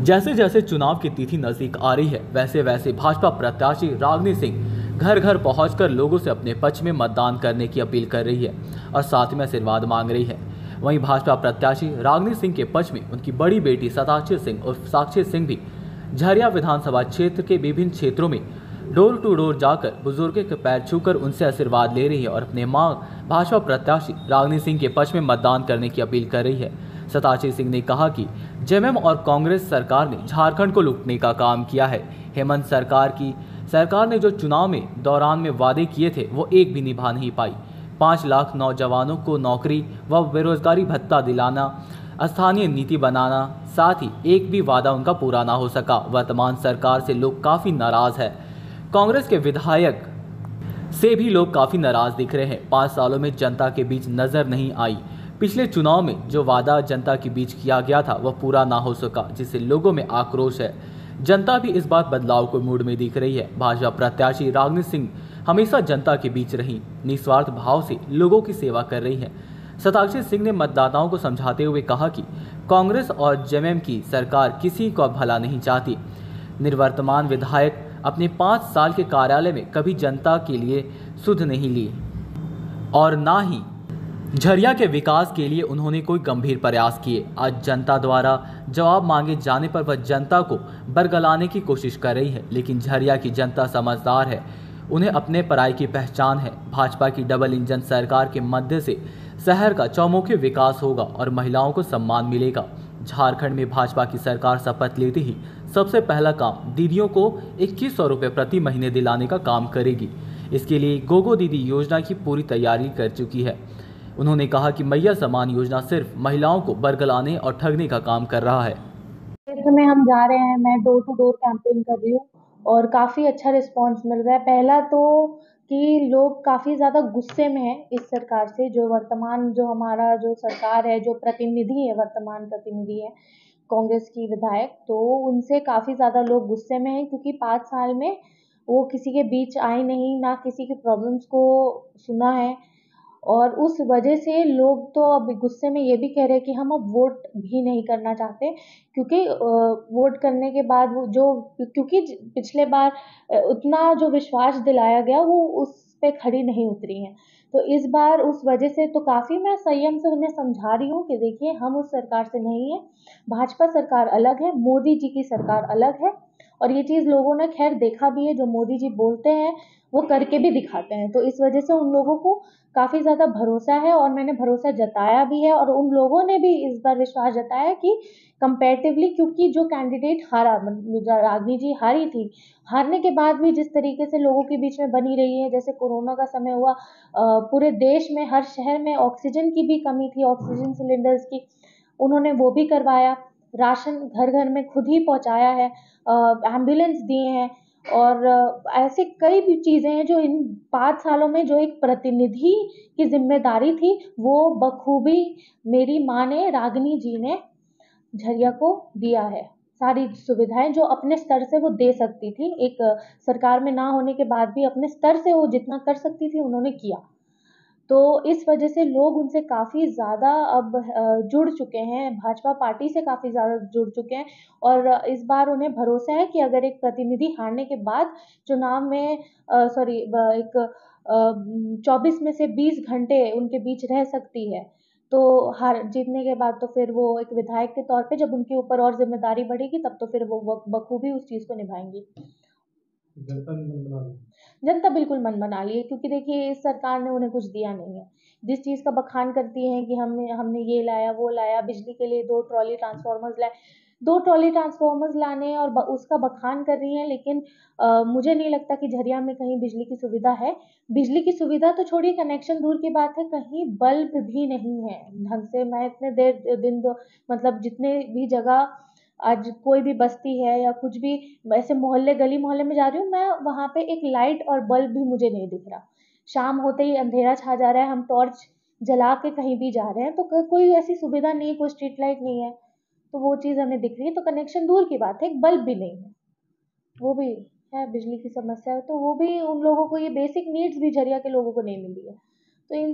जैसे जैसे चुनाव की तिथि नजदीक आ रही है, वैसे वैसे भाजपा प्रत्याशी रागिनी सिंह घर घर पहुंचकर लोगों से अपने पक्ष में मतदान करने की अपील कर रही है और साथ में आशीर्वाद मांग रही है। वहीं भाजपा प्रत्याशी रागिनी सिंह के पक्ष में उनकी बड़ी बेटी सताक्षी सिंह और साक्षी सिंह भी झरिया विधानसभा क्षेत्र के विभिन्न क्षेत्रों में डोर टू डोर जाकर बुजुर्गों के पैर छूकर उनसे आशीर्वाद ले रही है और अपने मां भाजपा प्रत्याशी रागिनी सिंह के पक्ष में मतदान करने की अपील कर रही है। सताक्षी सिंह ने कहा कि जेएमएम और कांग्रेस सरकार ने झारखंड को लूटने का काम किया है। हेमंत सरकार ने जो चुनाव में दौरान में वादे किए थे वो एक भी निभा नहीं पाई। 5 लाख नौजवानों को नौकरी व बेरोजगारी भत्ता दिलाना, स्थानीय नीति बनाना, साथ ही एक भी वादा उनका पूरा ना हो सका। वर्तमान सरकार से लोग काफ़ी नाराज है। कांग्रेस के विधायक से भी लोग काफ़ी नाराज दिख रहे हैं। 5 सालों में जनता के बीच नज़र नहीं आई। पिछले चुनाव में जो वादा जनता के बीच किया गया था वह पूरा ना हो सका, जिससे लोगों में आक्रोश है। जनता भी इस बार बदलाव को मूड में दिख रही है। भाजपा प्रत्याशी रागिनी सिंह हमेशा जनता के बीच रही, निस्वार्थ भाव से लोगों की सेवा कर रही है। सताक्षी सिंह ने मतदाताओं को समझाते हुए कहा कि कांग्रेस और जेएमएम की सरकार किसी को भला नहीं चाहती। निवर्तमान विधायक अपने 5 साल के कार्यालय में कभी जनता के लिए सुध नहीं ली और ना ही झरिया के विकास के लिए उन्होंने कोई गंभीर प्रयास किए। आज जनता द्वारा जवाब मांगे जाने पर वह जनता को बरगलाने की कोशिश कर रही है, लेकिन झरिया की जनता समझदार है, उन्हें अपने पराई की पहचान है। भाजपा की डबल इंजन सरकार के मध्य से शहर का चौमुखी विकास होगा और महिलाओं को सम्मान मिलेगा। झारखंड में भाजपा की सरकार शपथ लेते ही सबसे पहला काम दीदियों को 2100 रुपये प्रति महीने दिलाने का काम करेगी। इसके लिए गोगो दीदी योजना की पूरी तैयारी कर चुकी है। उन्होंने कहा कि मैया समान योजना सिर्फ महिलाओं को बरगलाने और ठगने का काम कर रहा है। क्षेत्र में हम जा रहे हैं, मैं डोर टू डोर कैंपेन कर रही हूँ और काफ़ी अच्छा रिस्पांस मिल रहा है। पहला तो कि लोग काफ़ी ज़्यादा गुस्से में हैं इस सरकार से, जो वर्तमान जो हमारा जो सरकार है, जो प्रतिनिधि है, वर्तमान प्रतिनिधि है कांग्रेस की विधायक, तो उनसे काफ़ी ज़्यादा लोग गुस्से में हैं क्योंकि 5 साल में वो किसी के बीच आई नहीं, ना किसी की प्रॉब्लम्स को सुना है। और उस वजह से लोग तो अब गुस्से में ये भी कह रहे हैं कि हम अब वोट भी नहीं करना चाहते, क्योंकि वोट करने के बाद वो जो क्योंकि पिछले बार उतना जो विश्वास दिलाया गया वो उस पे खड़ी नहीं उतरी हैं। तो इस बार उस वजह से तो काफ़ी मैं संयम से उन्हें समझा रही हूँ कि देखिए, हम उस सरकार से नहीं है, भाजपा सरकार अलग है, मोदी जी की सरकार अलग है। और ये चीज़ लोगों ने खैर देखा भी है, जो मोदी जी बोलते हैं वो करके भी दिखाते हैं। तो इस वजह से उन लोगों को काफ़ी ज़्यादा भरोसा है और मैंने भरोसा जताया भी है और उन लोगों ने भी इस बार विश्वास जताया कि कंपैरेटिवली, क्योंकि जो कैंडिडेट हारा, रागिनी जी हारी थी, हारने के बाद भी जिस तरीके से लोगों के बीच में बनी रही है, जैसे कोरोना का समय हुआ, पूरे देश में हर शहर में ऑक्सीजन की भी कमी थी, ऑक्सीजन सिलेंडर्स की, उन्होंने वो भी करवाया। राशन घर घर में खुद ही पहुंचाया है, एम्बुलेंस दिए हैं और ऐसे कई भी चीज़ें हैं जो इन 5 सालों में जो एक प्रतिनिधि की जिम्मेदारी थी वो बखूबी मेरी माँ ने, रागिनी जी ने झरिया को दिया है। सारी सुविधाएं जो अपने स्तर से वो दे सकती थी, एक सरकार में ना होने के बाद भी अपने स्तर से वो जितना कर सकती थी उन्होंने किया। तो इस वजह से लोग उनसे काफ़ी ज़्यादा अब जुड़ चुके हैं, भाजपा पार्टी से काफ़ी ज़्यादा जुड़ चुके हैं और इस बार उन्हें भरोसा है कि अगर एक प्रतिनिधि हारने के बाद चुनाव में 24 में से 20 घंटे उनके बीच रह सकती है, तो हार जीतने के बाद तो फिर वो एक विधायक के तौर पे जब उनके ऊपर और जिम्मेदारी बढ़ेगी तब तो फिर वो बखूबी उस चीज़ को निभाएंगी। जनता बिल्कुल मन बना ली है, क्योंकि देखिए इस सरकार ने उन्हें कुछ दिया नहीं है। जिस चीज़ का बखान करती हैं कि हमने हमने ये लाया वो लाया, बिजली के लिए 2 ट्रॉली ट्रांसफार्मर्स लाए, 2 ट्रॉली ट्रांसफार्मर्स लाने और उसका बखान कर रही हैं, लेकिन मुझे नहीं लगता कि झरिया में कहीं बिजली की सुविधा है। बिजली की सुविधा तो छोड़िए, कनेक्शन दूर की बात है, कहीं बल्ब भी नहीं है ढंग से। मैं इतने देर दिन दो मतलब जितने भी जगह आज कोई भी बस्ती है या कुछ भी ऐसे मोहल्ले गली मोहल्ले में जा रही हूँ मैं, वहाँ पे एक लाइट और बल्ब भी मुझे नहीं दिख रहा। शाम होते ही अंधेरा छा जा रहा है, हम टॉर्च जला के कहीं भी जा रहे हैं तो कोई ऐसी सुविधा नहीं है, कोई स्ट्रीट लाइट नहीं है, तो वो चीज़ हमें दिख रही है। तो कनेक्शन दूर की बात है, एक बल्ब भी नहीं है, वो भी है बिजली की समस्या है, तो वो भी उन लोगों को, ये बेसिक नीड्स भी झरिया के लोगों को नहीं मिली है। तो इन